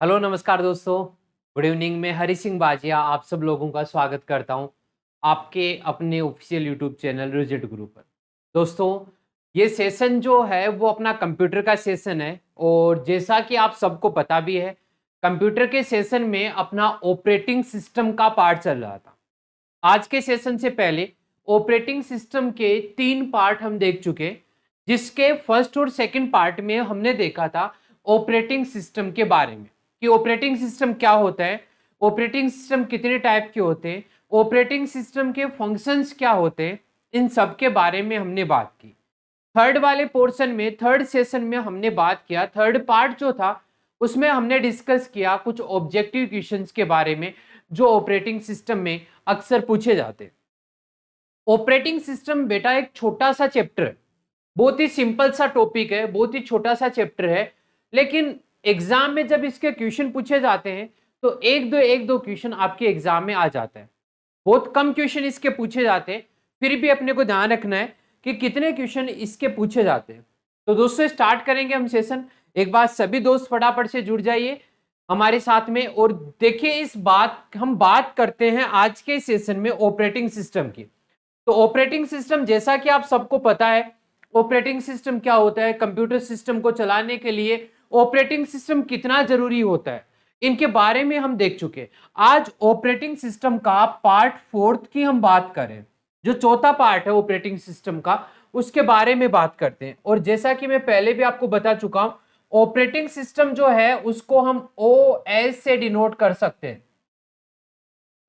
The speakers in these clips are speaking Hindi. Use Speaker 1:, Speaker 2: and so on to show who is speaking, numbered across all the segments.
Speaker 1: हेलो नमस्कार दोस्तों। Good evening. मैं हरी सिंह बाजिया आप सब लोगों का स्वागत करता हूं आपके अपने ऑफिशियल यूट्यूब चैनल रिजिट गुरु पर। दोस्तों, ये सेशन जो है वो अपना कंप्यूटर का सेशन है और जैसा कि आप सबको पता भी है, कंप्यूटर के सेशन में अपना ऑपरेटिंग सिस्टम का पार्ट चल रहा था। आज के सेशन से पहले ऑपरेटिंग सिस्टम के 3 पार्ट हम देख चुके, जिसके फर्स्ट और सेकंड पार्ट में हमने देखा था ऑपरेटिंग सिस्टम के बारे में कि ऑपरेटिंग सिस्टम क्या होता है, ऑपरेटिंग सिस्टम कितने टाइप के होते हैं, ऑपरेटिंग सिस्टम के फंक्शंस क्या होते हैं, इन सब के बारे में हमने बात की। थर्ड वाले पोर्शन में, थर्ड सेशन में हमने बात किया, थर्ड पार्ट जो था उसमें हमने डिस्कस किया कुछ ऑब्जेक्टिव क्वेश्चंस के बारे में जो ऑपरेटिंग सिस्टम में अक्सर पूछे जाते हैं। ऑपरेटिंग सिस्टम बेटा एक छोटा सा चैप्टर है, बहुत ही सिंपल सा टॉपिक है, बहुत ही छोटा सा चैप्टर है, लेकिन एग्जाम में जब इसके क्वेश्चन पूछे जाते हैं तो एक दो क्वेश्चन आपके एग्जाम में आ जाता है। बहुत कम क्वेश्चन इसके पूछे जाते हैं, फिर भी अपने को ध्यान रखना है कि कितने क्वेश्चन इसके पूछे जाते हैं। तो दोस्तों स्टार्ट करेंगे हम सेशन। एक बार सभी दोस्त फटाफट से जुड़ जाइए हमारे साथ में और देखिए इस बात हम बात करते हैं आज के सेशन में ऑपरेटिंग सिस्टम की। तो ऑपरेटिंग सिस्टम जैसा कि आप सबको पता है, ऑपरेटिंग सिस्टम क्या होता है, कंप्यूटर सिस्टम को चलाने के लिए ऑपरेटिंग सिस्टम कितना जरूरी होता है, इनके बारे में हम देख चुके। आज ऑपरेटिंग सिस्टम का पार्ट 4 की हम बात करें, जो चौथा पार्ट है ऑपरेटिंग सिस्टम का, उसके बारे में बात करते हैं। और जैसा कि मैं पहले भी आपको बता चुका हूं, ऑपरेटिंग सिस्टम जो है उसको हम ओएस से डिनोट कर सकते हैं।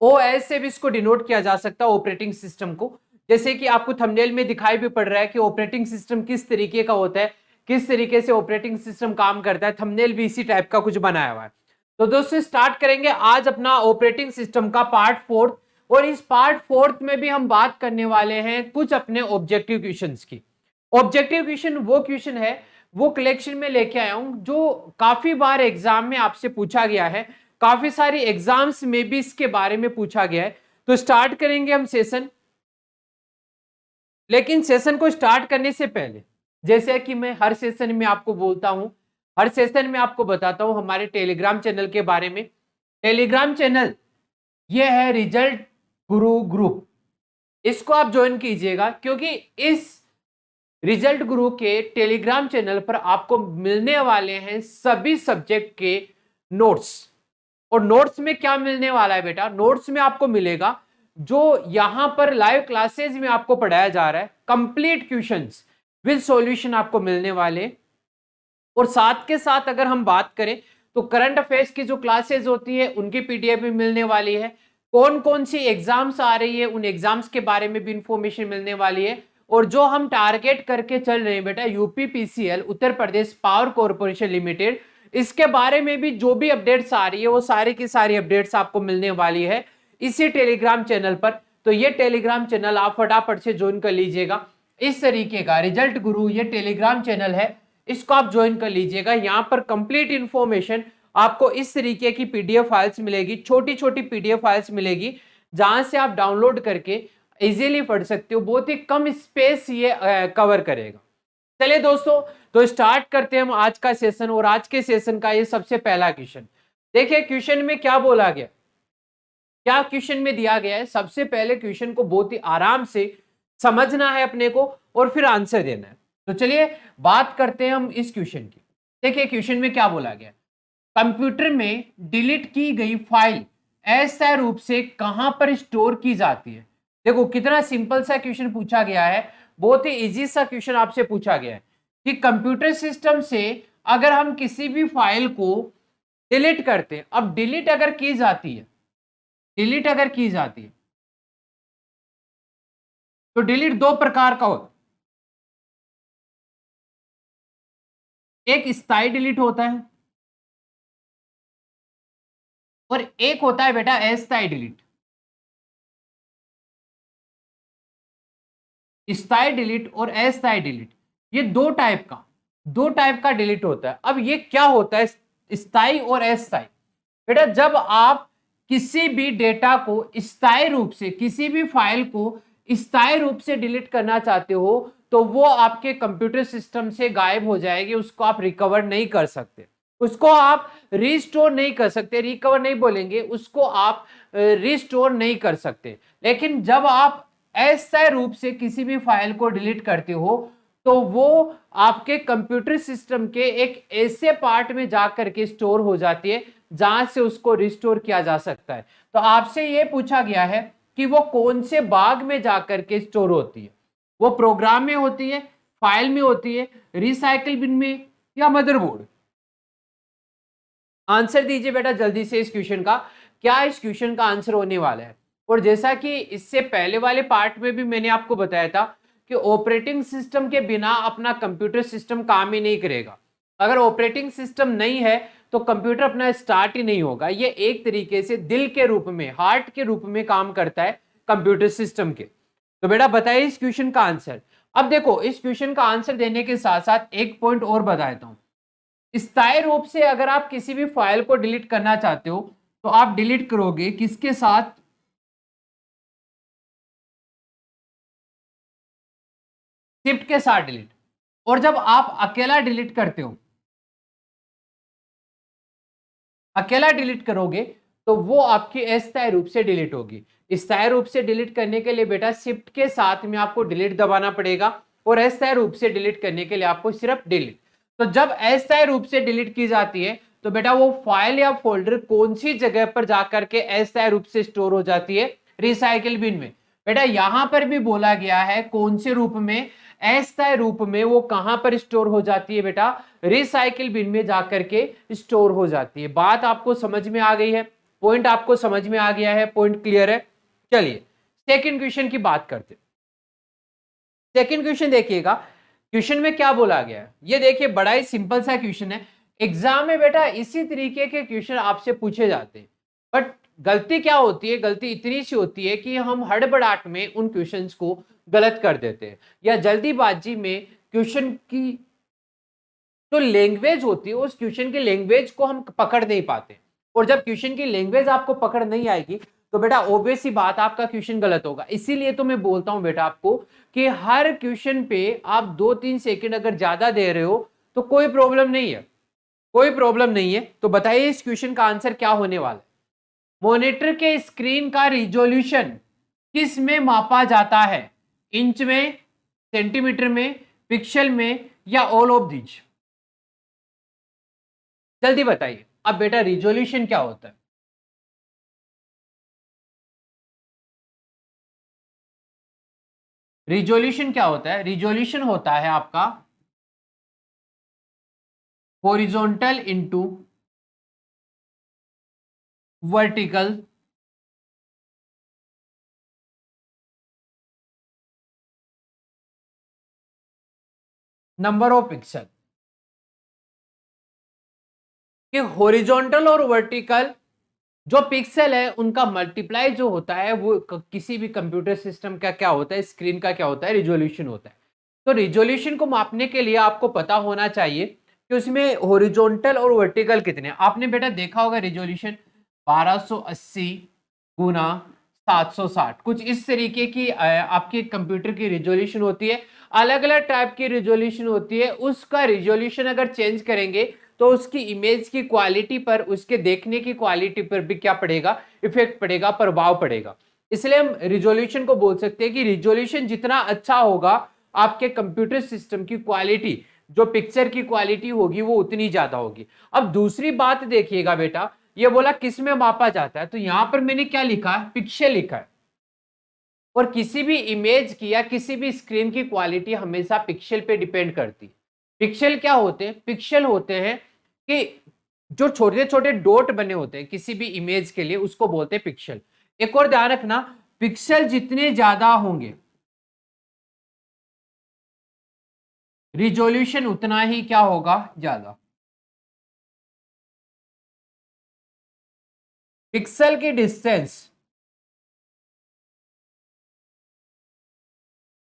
Speaker 1: ओएस से भी इसको डिनोट किया जा सकता है ऑपरेटिंग सिस्टम को, जैसे कि आपको थंबनेल में दिखाई भी पड़ रहा है कि ऑपरेटिंग सिस्टम किस तरीके का होता है, किस तरीके से ऑपरेटिंग सिस्टम काम करता है। थंबनेल भी इसी टाइप का कुछ बनाया हुआ है। तो दोस्तों स्टार्ट करेंगे आज अपना ऑपरेटिंग सिस्टम का पार्ट 4, और इस पार्ट 4 में भी हम बात करने वाले हैं कुछ अपने ऑब्जेक्टिव क्वेश्चंस की। ऑब्जेक्टिव क्वेश्चन वो क्वेश्चन है, वो कलेक्शन में लेके आया हूं जो काफी बार एग्जाम में आपसे पूछा गया है, काफी सारी एग्जाम्स में भी इसके बारे में पूछा गया है। तो स्टार्ट करेंगे हम सेशन, लेकिन सेशन को स्टार्ट करने से पहले जैसे कि मैं हर सेशन में आपको बोलता हूं, हर सेशन में आपको बताता हूं हमारे टेलीग्राम चैनल के बारे में। टेलीग्राम चैनल ये है रिजल्ट गुरु ग्रुप, इसको आप ज्वाइन कीजिएगा क्योंकि इस रिजल्ट गुरु के टेलीग्राम चैनल पर आपको मिलने वाले हैं सभी सब्जेक्ट के नोट्स। और नोट्स में क्या मिलने वाला है बेटा, नोट्स में आपको मिलेगा जो यहां पर लाइव क्लासेस में आपको पढ़ाया जा रहा है, कंप्लीट क्वेश्चंस विद सॉल्यूशन आपको मिलने वाले। और साथ के साथ अगर हम बात करें तो करंट अफेयर्स की जो क्लासेस होती है उनकी पीडीएफ भी मिलने वाली है, कौन कौन सी एग्जाम्स आ रही है उन एग्जाम्स के बारे में भी इंफॉर्मेशन मिलने वाली है। और जो हम टारगेट करके चल रहे हैं बेटा UPPCL Uttar Pradesh power corporation limited, इसके बारे में भी जो भी अपडेट्स आ रही है वो सारी की सारी अपडेट्स आपको मिलने वाली है इसी टेलीग्राम चैनल पर। तो ये टेलीग्राम चैनल आप फटाफट से ज्वाइन कर लीजिएगा। इस तरीके का रिजल्ट गुरु ये टेलीग्राम चैनल है, इसको आप ज्वाइन कर लीजिएगा। यहाँ पर कंप्लीट इंफॉर्मेशन आपको इस तरीके की पीडीएफ फाइल्स मिलेगी, छोटी छोटी पीडीएफ फाइल्स मिलेगी जहां से आप डाउनलोड करके इजीली पढ़ सकते हो। बहुत ही कम स्पेस ये कवर करेगा। चलिए दोस्तों, तो स्टार्ट करते हैं हम आज का सेशन। और आज के सेशन का ये सबसे पहला क्वेश्चन देखिए, क्वेश्चन में क्या बोला गया, क्या क्वेश्चन में दिया गया है। सबसे पहले क्वेश्चन को बहुत ही आराम से समझना है अपने को और फिर आंसर देना है। तो चलिए बात करते हैं हम इस क्वेश्चन की। देखिए क्वेश्चन में क्या बोला गया, कंप्यूटर में डिलीट की गई फाइल अस्थायी रूप से कहां पर स्टोर की जाती है। देखो कितना सिंपल सा क्वेश्चन पूछा गया है, बहुत ही इजी सा क्वेश्चन आपसे पूछा गया है कि कंप्यूटर सिस्टम से अगर हम किसी भी फाइल को डिलीट करते हैं, अब डिलीट अगर की जाती है, डिलीट अगर की जाती है तो डिलीट दो प्रकार का होता है, एक स्थायी डिलीट होता है और एक होता है बेटा अस्थायी डिलीट। स्थायी डिलीट और अस्थायी डिलीट, ये दो टाइप का डिलीट होता है। अब ये क्या होता है स्थायी और अस्थायी, बेटा जब आप किसी भी डेटा को स्थायी रूप से, किसी भी फाइल को स्थायी रूप से डिलीट करना चाहते हो तो वो आपके कंप्यूटर सिस्टम से गायब हो जाएगी, उसको आप रिकवर नहीं कर सकते। उसको आप रिस्टोर नहीं कर सकते, रिकवर नहीं बोलेंगे, उसको आप रिस्टोर नहीं कर सकते। लेकिन जब आप अस्थायी रूप से किसी भी फाइल को डिलीट करते हो तो वो आपके कंप्यूटर सिस्टम के एक ऐसे पार्ट में जाकर के स्टोर हो जाती है जहां से उसको रिस्टोर किया जा सकता है। तो आपसे ये पूछा गया है कि वो कौन से भाग में जाकर के स्टोर होती है, वो प्रोग्राम में होती है, फाइल में होती है, रिसाइकिल बिन में, या मदरबोर्ड। आंसर दीजिए बेटा जल्दी से इस क्वेश्चन का, क्या इस क्वेश्चन का आंसर होने वाला है। और जैसा कि इससे पहले वाले पार्ट में भी मैंने आपको बताया था कि ऑपरेटिंग सिस्टम के बिना अपना कंप्यूटर सिस्टम काम ही नहीं करेगा। अगर ऑपरेटिंग सिस्टम नहीं है तो कंप्यूटर अपना स्टार्ट ही नहीं होगा। ये एक तरीके से दिल के रूप में, हार्ट के रूप में काम करता है कंप्यूटर सिस्टम के। तो बेटा बताइए इस क्वेश्चन का आंसर। अब देखो, इस क्वेश्चन का आंसर देने के साथ साथ एक पॉइंट और बता देता हूं। स्थायी रूप से अगर आप किसी भी फाइल को डिलीट करना चाहते हो तो आप डिलीट करोगे किसके साथ, शिफ्ट के साथ डिलीट। और जब आप अकेला डिलीट करते हो, अकेला डिलीट करोगे तो वो आपकी अस्थायी रूप से डिलीट होगी। स्थायी रूप से डिलीट करने के लिए बेटा शिफ्ट के साथ में आपको डिलीट दबाना पड़ेगा, और अस्थायी रूप से डिलीट करने के लिए आपको सिर्फ डिलीट। तो जब अस्थायी रूप से डिलीट की जाती है तो बेटा वो फाइल या फोल्डर कौन सी जगह पर जाकर के अस्थायी रूप से स्टोर हो जाती है, रिसाइकिल बिन में। बेटा यहां पर भी बोला गया है कौन से रूप में, अस्थायी रूप में। वो कहां पर स्टोर हो जाती है बेटा, रिसाइकिल बिन में जाकर के स्टोर हो जाती है। बात आपको समझ में आ गई है, पॉइंट आपको समझ में आ गया है, पॉइंट क्लियर है। चलिए सेकंड क्वेश्चन की बात करते हैं। सेकंड क्वेश्चन देखिएगा, क्वेश्चन में क्या बोला गया है। ये देखिए बड़ा ही सिंपल सा क्वेश्चन है। एग्जाम में बेटा इसी तरीके के क्वेश्चन आपसे पूछे जाते हैं, बट गलती क्या होती है, गलती इतनी सी होती है कि हम हड़बड़ाहट में उन क्वेश्चंस को गलत कर देते हैं, या जल्दीबाजी में क्वेश्चन की जो लैंग्वेज होती है उस क्वेश्चन की लैंग्वेज को हम पकड़ नहीं पाते। और जब क्वेश्चन की लैंग्वेज आपको पकड़ नहीं आएगी तो बेटा ऑब्वियस ही बात, आपका क्वेश्चन गलत होगा। इसीलिए तो मैं बोलता हूं बेटा आपको कि हर क्वेश्चन पे आप 2-3 सेकंड अगर ज्यादा दे रहे हो तो कोई प्रॉब्लम नहीं है, कोई प्रॉब्लम नहीं है। तो बताइए इस क्वेश्चन का आंसर क्या होने वाला है। मॉनिटर के स्क्रीन का रिजोल्यूशन किस में मापा जाता है, इंच में, सेंटीमीटर में, पिक्सल में, या ऑल ऑफ दीज। जल्दी बताइए। अब बेटा रिजोल्यूशन क्या होता है, रिजोल्यूशन क्या होता है। रिजोल्यूशन होता है आपका horizontal into vertical number of pixel. कि हॉरिजॉन्टल और वर्टिकल जो पिक्सल है उनका मल्टीप्लाई जो होता है वो किसी भी कंप्यूटर सिस्टम का क्या होता है, स्क्रीन का क्या होता है, रिजोल्यूशन होता है। तो रिजोल्यूशन को मापने के लिए आपको पता होना चाहिए कि उसमें हॉरिजॉन्टल और वर्टिकल कितने। आपने बेटा देखा होगा रिजोल्यूशन 1280 गुना 760, कुछ इस तरीके की आपके कंप्यूटर की रिजोल्यूशन होती है। अलग अलग टाइप की रिजोल्यूशन होती है, उसका रिजोल्यूशन अगर चेंज करेंगे तो उसकी इमेज की क्वालिटी पर, उसके देखने की क्वालिटी पर भी क्या पड़ेगा, इफेक्ट पड़ेगा, प्रभाव पड़ेगा। इसलिए हम रिजोल्यूशन को बोल सकते हैं कि रिजोल्यूशन जितना अच्छा होगा आपके कंप्यूटर सिस्टम की क्वालिटी, जो पिक्चर की क्वालिटी होगी वो उतनी ज्यादा होगी। अब दूसरी बात देखिएगा बेटा, ये बोला किस में मापा जाता है, तो यहां पर मैंने क्या लिखा है, पिक्सल लिखा है। और किसी भी इमेज की या किसी भी स्क्रीन की क्वालिटी हमेशा पिक्सल पे डिपेंड करती है। पिक्सल क्या होते हैं, पिक्सल होते हैं कि जो छोटे छोटे डॉट बने होते हैं किसी भी इमेज के लिए, उसको बोलते हैं पिक्सल। एक और ध्यान रखना, पिक्सल जितने ज्यादा होंगे रिजोल्यूशन उतना ही क्या होगा, ज्यादा। पिक्सल की डिस्टेंस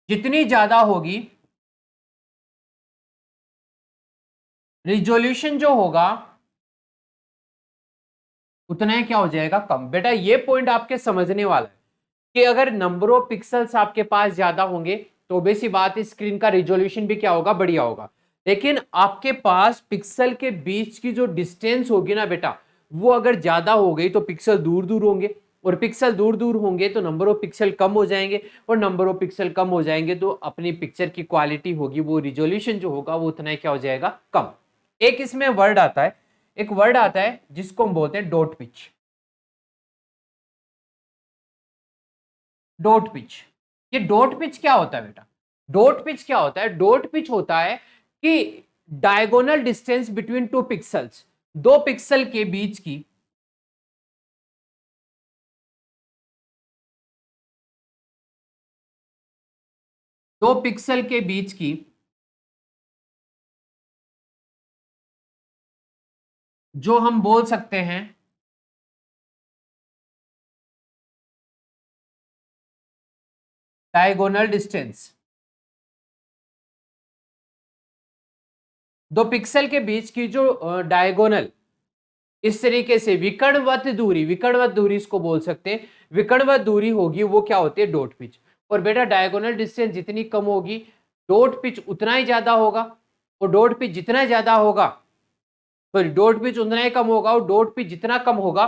Speaker 1: जितनी ज्यादा होगी रिजोल्यूशन जो होगा उतना ही क्या हो जाएगा, कम। बेटा ये पॉइंट आपके समझने वाला है कि अगर नंबर ऑफ पिक्सल्स आपके पास ज्यादा होंगे तो बेसी बात स्क्रीन का रिजोल्यूशन भी क्या होगा, बढ़िया होगा। लेकिन आपके पास पिक्सल के बीच की जो डिस्टेंस होगी ना बेटा, वो अगर ज्यादा हो गई तो पिक्सल दूर दूर होंगे, और पिक्सल दूर दूर होंगे तो नंबर ऑफ पिक्सल कम हो जाएंगे, और नंबर ऑफ पिक्सल कम हो जाएंगे तो अपनी पिक्चर की क्वालिटी होगी, वो रिजोल्यूशन जो होगा वो उतना ही क्या हो जाएगा, कम। एक इसमें वर्ड आता है, एक वर्ड आता है जिसको हम बोलते हैं डॉट पिच। डॉट पिच, ये डॉट पिच क्या होता है बेटा? डॉट पिच क्या होता है? डॉट पिच होता है कि diagonal distance between two pixels, दो पिक्सल के बीच की, दो पिक्सल के बीच की जो हम बोल सकते हैं डायगोनल डिस्टेंस, दो पिक्सल के बीच की जो डायगोनल, इस तरीके से विकर्णवत दूरी, विकर्णवत दूरी इसको बोल सकते हैं, विकर्णवत दूरी होगी वो क्या होती है, डॉट पिच। और बेटा डायगोनल डिस्टेंस जितनी कम होगी, डॉट पिच उतना ही ज्यादा होगा, और डॉट पिच जितना ज्यादा होगा, सॉरी डॉट पिच उतना ही कम होगा, और डॉट पिच जितना कम होगा,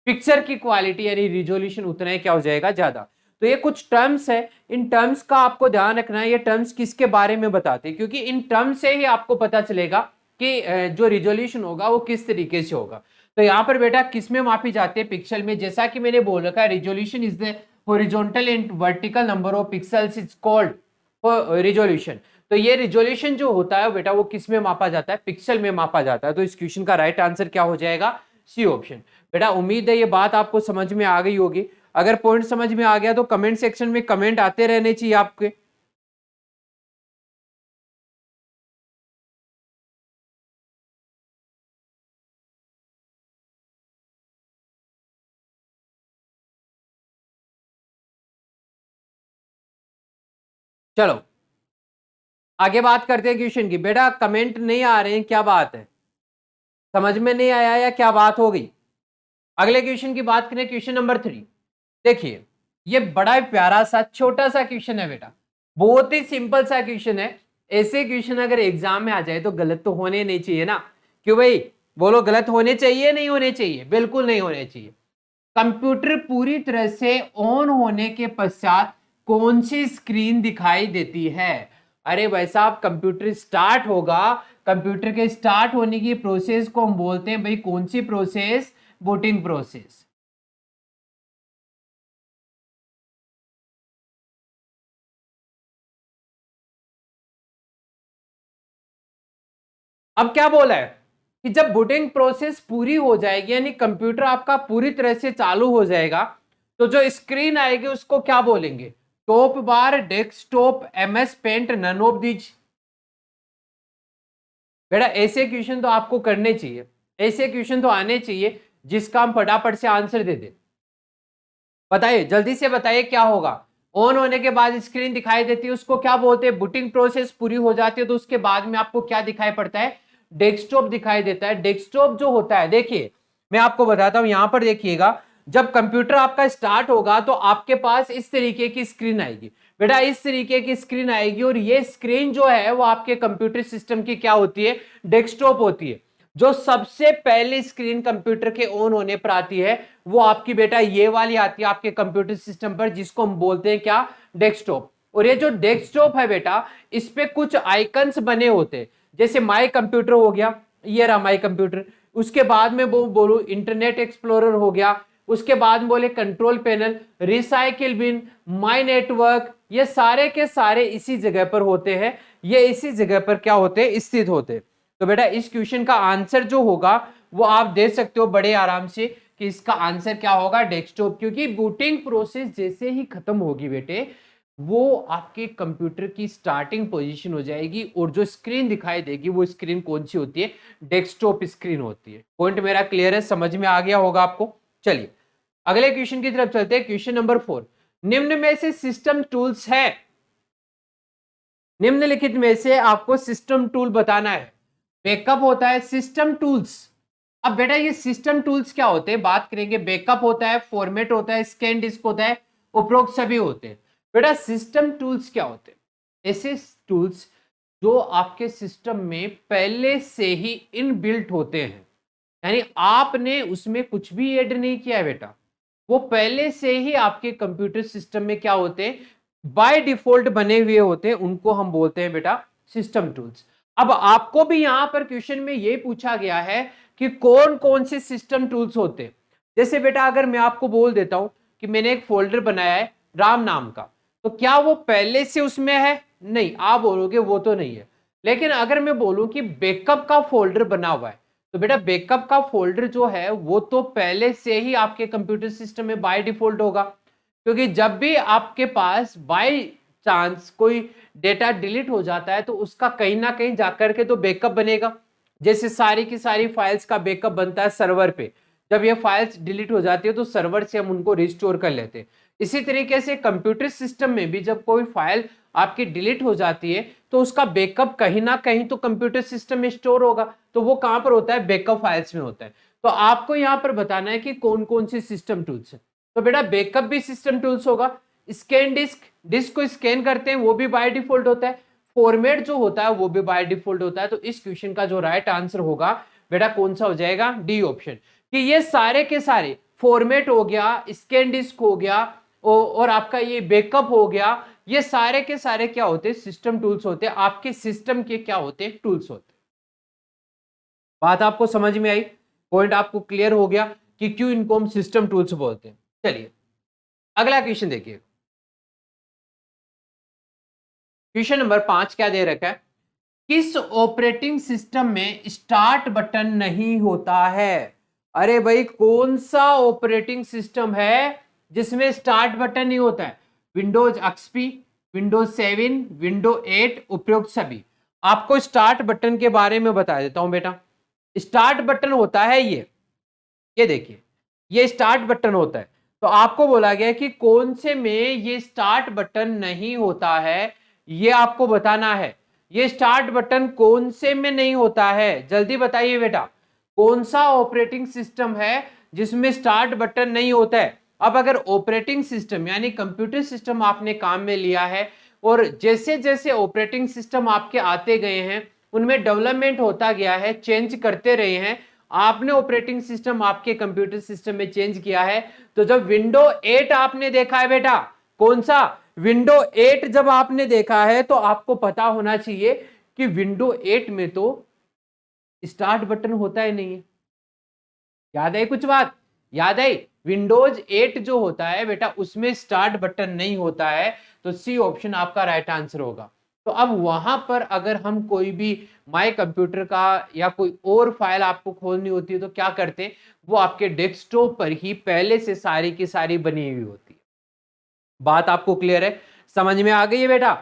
Speaker 1: पिक्चर की क्वालिटी यानी रिजोल्यूशन उतना ही क्या हो जाएगा, ज्यादा। तो ये कुछ टर्म्स है, इन टर्म्स का आपको ध्यान रखना है, ये टर्म्स किसके बारे में बताते हैं, क्योंकि इन टर्म्स से ही आपको पता चलेगा कि जो रिजोल्यूशन होगा वो किस तरीके से होगा। तो यहाँ पर बेटा किस में मापी जाती है, पिक्सल में। जैसा कि मैंने बोल रखा है, resolution is the horizontal and vertical number of pixels is called resolution. तो ये रिजोल्यूशन जो होता है बेटा वो किस में मापा जाता है, पिक्सल में मापा जाता है। तो इस क्वेश्चन का राइट आंसर क्या हो जाएगा, सी ऑप्शन। बेटा उम्मीद है ये बात आपको समझ में आ गई होगी। अगर पॉइंट समझ में आ गया तो कमेंट सेक्शन में कमेंट आते रहने चाहिए आपके। चलो आगे बात करते हैं क्वेश्चन की। बेटा कमेंट नहीं आ रहे हैं, क्या बात है, समझ में नहीं आया या क्या बात हो गई? अगले क्वेश्चन की बात करें, क्वेश्चन नंबर 3। देखिए ये बड़ा ही प्यारा सा छोटा सा क्वेश्चन है बेटा, बहुत ही सिंपल सा क्वेश्चन है। ऐसे क्वेश्चन अगर एग्जाम में आ जाए तो गलत तो होने नहीं चाहिए ना, क्यों भाई, बोलो गलत होने चाहिए नहीं होने चाहिए? बिल्कुल नहीं होने चाहिए। कंप्यूटर पूरी तरह से ऑन होने के पश्चात कौन सी स्क्रीन दिखाई देती है? अरे भाई साहब, कंप्यूटर स्टार्ट होगा, कंप्यूटर के स्टार्ट होने की प्रोसेस को हम बोलते हैं भाई कौन सी प्रोसेस, बूटिंग प्रोसेस। अब क्या बोला है कि जब बूटिंग प्रोसेस पूरी हो जाएगी यानी कंप्यूटर आपका पूरी तरह से चालू हो जाएगा, तो जो स्क्रीन आएगी उसको क्या बोलेंगे, top bar, desktop, MS paint, none of these. बेटा ऐसे क्वेश्चन तो आपको करने चाहिए, ऐसे क्वेश्चन तो आने चाहिए जिसका हम फटाफट से आंसर दे दें। बताइए जल्दी से बताइए क्या होगा। ऑन होने के बाद स्क्रीन दिखाई देती है उसको क्या बोलते हैं, बूटिंग प्रोसेस पूरी हो जाती है तो उसके बाद में आपको क्या दिखाई पड़ता है, डेस्कटॉप दिखाई देता है। डेस्कटॉप जो होता है, देखिए मैं आपको बताता हूं, यहां पर देखिएगा, जब कंप्यूटर आपका स्टार्ट होगा तो आपके पास इस तरीके की स्क्रीन आएगी। बेटा इस तरीके की स्क्रीन आएगी, और ये स्क्रीन जो है वो आपके कंप्यूटर सिस्टम की क्या होती है, डेस्कटॉप होती है। जो सबसे पहली स्क्रीन कंप्यूटर के ऑन होने पर आती है वो आपकी बेटा ये वाली आती है आपके कंप्यूटर सिस्टम पर, जिसको हम बोलते हैं क्या, डेस्कटॉप। और ये जो डेस्कटॉप है बेटा, इस पे कुछ आइकन्स बने होते हैं, जैसे माई कंप्यूटर हो गया, ये रहा माई कंप्यूटर। उसके बाद में वो बोलूं इंटरनेट एक्सप्लोरर हो गया, उसके बाद में बोले control panel, recycle bin, my network, ये सारे के सारे इसी जगह पर होते हैं, ये इसी जगह पर क्या होते हैं, स्थित होते हैं। तो बेटा इस क्वेश्चन का आंसर जो होगा वो आप दे सकते हो बड़े आराम से कि इसका आंसर क्या होगा, डेस्कटॉप। क्योंकि बूटिंग प्रोसेस जैसे ही खत्म होगी बेटे, वो आपके कंप्यूटर की स्टार्टिंग पोजीशन हो जाएगी, और जो स्क्रीन दिखाई देगी वो स्क्रीन कौन सी होती है, डेस्कटॉप स्क्रीन होती है। पॉइंट मेरा क्लियर है, समझ में आ गया होगा आपको। चलिए अगले क्वेश्चन की तरफ चलते हैं। क्वेश्चन नंबर 4, निम्न में से सिस्टम टूल्स है, निम्नलिखित में से आपको सिस्टम टूल बताना है। बैकअप होता है, सिस्टम टूल्स। अब बेटा ये सिस्टम टूल्स क्या होते हैं, बात करेंगे। बैकअप होता है, फॉर्मेट होता है, स्कैन डिस्क होता है, उपरोक्त सभी होते हैं। बेटा सिस्टम टूल्स क्या होते हैं, ऐसे टूल्स जो आपके सिस्टम में पहले से ही इनबिल्ट होते हैं, यानी आपने उसमें कुछ भी ऐड नहीं किया है बेटा, वो पहले से ही आपके कंप्यूटर सिस्टम में क्या होते हैं, बाय डिफॉल्ट बने हुए होते हैं, उनको हम बोलते हैं बेटा सिस्टम टूल्स। अब आपको भी यहां पर क्वेश्चन में ये पूछा गया है कि कौन कौन से सिस्टम टूल्स होते हैं। जैसे बेटा अगर मैं आपको बोल देता हूं कि मैंने एक फोल्डर बनाया है राम नाम का, तो क्या वो पहले से उसमें है? नहीं, आप बोलोगे वो तो नहीं है। लेकिन अगर मैं बोलूं कि बैकअप का फोल्डर बना हुआ है, तो बेटा बैकअप का फोल्डर जो है वो तो पहले से ही आपके कंप्यूटर सिस्टम में बाय डिफॉल्ट होगा, क्योंकि जब भी आपके पास बाय चांस कोई डेटा डिलीट हो जाता है तो उसका कहीं ना कहीं जाकर के तो बैकअप बनेगा। जैसे सारी की सारी फाइल्स का बैकअप बनता है सर्वर पे, जब ये फाइल्स डिलीट हो जाती है तो सर्वर से हम उनको रिस्टोर कर लेते हैं। इसी तरीके से कंप्यूटर सिस्टम में भी जब कोई फाइल आपकी डिलीट हो जाती है तो उसका बैकअप कहीं ना कहीं तो कंप्यूटर सिस्टम में स्टोर होगा, तो वो कहां पर होता है? बैकअप फाइल्स में होता है। तो आपको यहां पर बताना है कि कौन कौन सी सिस्टम टूल्स है। तो बेटा बैकअप भी सिस्टम टूल्स होगा, स्कैन डिस्क, डिस्क को स्कैन करते हैं वो भी बाय डिफॉल्ट होता है, फॉर्मेट जो होता है वो भी बाय डिफॉल्ट होता है। तो इस क्वेश्चन का जो राइट आंसर होगा बेटा कौन सा हो जाएगा? डी ऑप्शन, कि ये सारे के सारे फॉर्मेट हो गया, स्कैन डिस्क हो गया और आपका ये बैकअप हो गया, ये सारे के सारे क्या होते हैं? सिस्टम टूल्स होते हैं, आपके सिस्टम के क्या होते हैं? टूल्स होते हैं। बात आपको समझ में आई? पॉइंट आपको क्लियर हो गया कि क्यों इनको हम सिस्टम टूल्स बोलते हैं। चलिए अगला क्वेश्चन देखिए, क्वेश्चन नंबर 5 क्या दे रखा है? किस ऑपरेटिंग सिस्टम में स्टार्ट बटन नहीं होता है? अरे भाई कौन सा ऑपरेटिंग सिस्टम है जिसमें स्टार्ट बटन नहीं होता है? विंडोज एक्सपी, विंडोज 7, विंडो 8 उपयुक्त सभी। आपको स्टार्ट बटन के बारे में बता देता हूं बेटा। स्टार्ट बटन होता है ये देखिए, ये स्टार्ट बटन होता है। तो आपको बोला गया है कि कौन से में ये स्टार्ट बटन नहीं होता है, ये आपको बताना है। ये स्टार्ट बटन कौन से में नहीं होता है? जल्दी बताइए बेटा, कौन सा ऑपरेटिंग सिस्टम है जिसमें स्टार्ट बटन नहीं होता है? अब अगर ऑपरेटिंग सिस्टम यानी कंप्यूटर सिस्टम आपने काम में लिया है और जैसे जैसे ऑपरेटिंग सिस्टम आपके आते गए हैं उनमें डेवलपमेंट होता गया है, चेंज करते रहे हैं, आपने ऑपरेटिंग सिस्टम आपके कंप्यूटर सिस्टम में चेंज किया है। तो जब विंडो 8 आपने देखा है बेटा, कौन सा? विंडो 8 जब आपने देखा है तो आपको पता होना चाहिए कि विंडो 8 में तो स्टार्ट बटन होता ही नहीं है। याद आई कुछ बात? याद आई? विंडोज 8 जो होता है बेटा उसमें स्टार्ट बटन नहीं होता है, तो सी ऑप्शन आपका राइट आंसर होगा। तो अब वहां पर अगर हम कोई भी माय कंप्यूटर का या कोई और फाइल आपको खोलनी होती है तो क्या करते हैं? वो आपके डेस्कटॉप पर ही पहले से सारी की सारी बनी हुई होती है। बात आपको क्लियर है? समझ में आ गई है बेटा?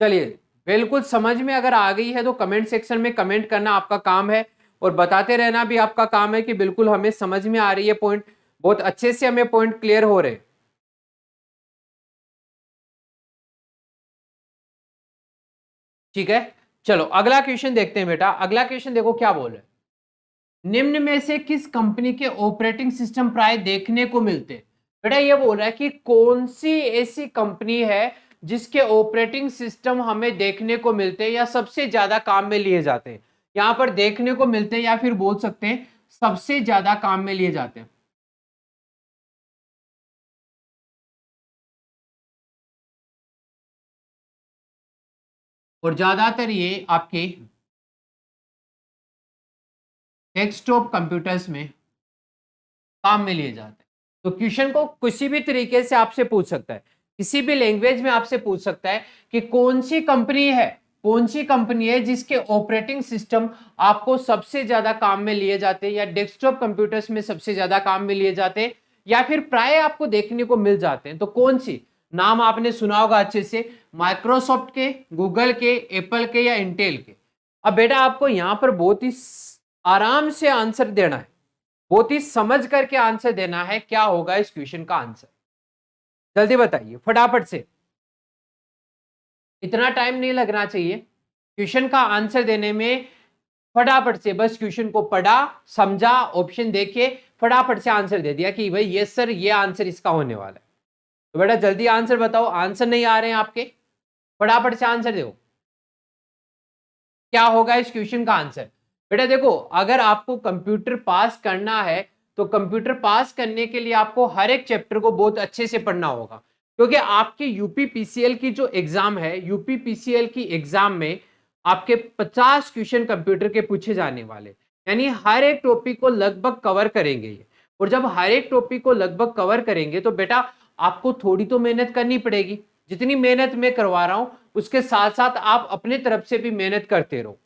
Speaker 1: चलिए, बिल्कुल समझ में अगर आ गई है तो कमेंट सेक्शन में कमेंट करना आपका काम है और बताते रहना भी आपका काम है कि बिल्कुल हमें समझ में आ रही है पॉइंट, बहुत अच्छे से हमें पॉइंट क्लियर हो रहे। ठीक है, चलो अगला क्वेश्चन देखते हैं बेटा। अगला क्वेश्चन देखो क्या बोल रहे हैं, निम्न में से किस कंपनी के ऑपरेटिंग सिस्टम प्राय देखने को मिलते हैं? बेटा ये बोल रहा है कि कौन सी ऐसी कंपनी है जिसके ऑपरेटिंग सिस्टम हमें देखने को मिलते हैं या सबसे ज्यादा काम में लिए जाते हैं। यहां पर देखने को मिलते हैं या फिर बोल सकते हैं सबसे ज्यादा काम में लिए जाते हैं। और ज्यादातर ये आपके डेस्कटॉप कंप्यूटर्स में काम में लिए जाते हैं। तो क्वेश्चन को किसी भी तरीके से आपसे पूछ सकता है, किसी भी लैंग्वेज में आपसे पूछ सकता है कि कौन सी कंपनी है, कौन सी कंपनी है जिसके ऑपरेटिंग सिस्टम आपको सबसे ज्यादा काम में लिए जाते हैं या डेस्कटॉप कंप्यूटर्स में सबसे ज्यादा काम में लिए जाते हैं या फिर प्राय आपको देखने को मिल जाते हैं। तो कौन सी? नाम आपने सुना होगा अच्छे से, माइक्रोसॉफ्ट के, गूगल के, एप्पल के या इंटेल के। अब बेटा आपको यहां पर बहुत ही आराम से आंसर देना है, बहुत ही समझ करके आंसर देना है। क्या होगा इस क्वेश्चन का आंसर? जल्दी बताइए फटाफट से, इतना टाइम नहीं लगना चाहिए क्वेश्चन का आंसर देने में। फटाफट से बस क्वेश्चन को पढ़ा, समझा, ऑप्शन देखे, फटाफट से आंसर दे दिया कि भाई यस सर ये आंसर इसका होने वाला है। तो बेटा जल्दी आंसर बताओ, आंसर नहीं आ रहे हैं आपके, फटाफट से आंसर दो। क्या होगा इस क्वेश्चन का आंसर? बेटा देखो, अगर आपको कंप्यूटर पास करना है तो कंप्यूटर पास करने के लिए आपको हर एक चैप्टर को बहुत अच्छे से पढ़ना होगा, क्योंकि आपके यूपीपीसीएल की जो एग्जाम है, यूपीपीसीएल की एग्जाम में आपके 50 क्वेश्चन कंप्यूटर के पूछे जाने वाले, यानी हर एक टॉपिक को लगभग कवर करेंगे ये। और जब हर एक टॉपिक को लगभग कवर करेंगे तो बेटा आपको थोड़ी तो मेहनत करनी पड़ेगी। जितनी मेहनत मैं करवा रहा हूं उसके साथ साथ आप अपने तरफ से भी मेहनत करते रहो।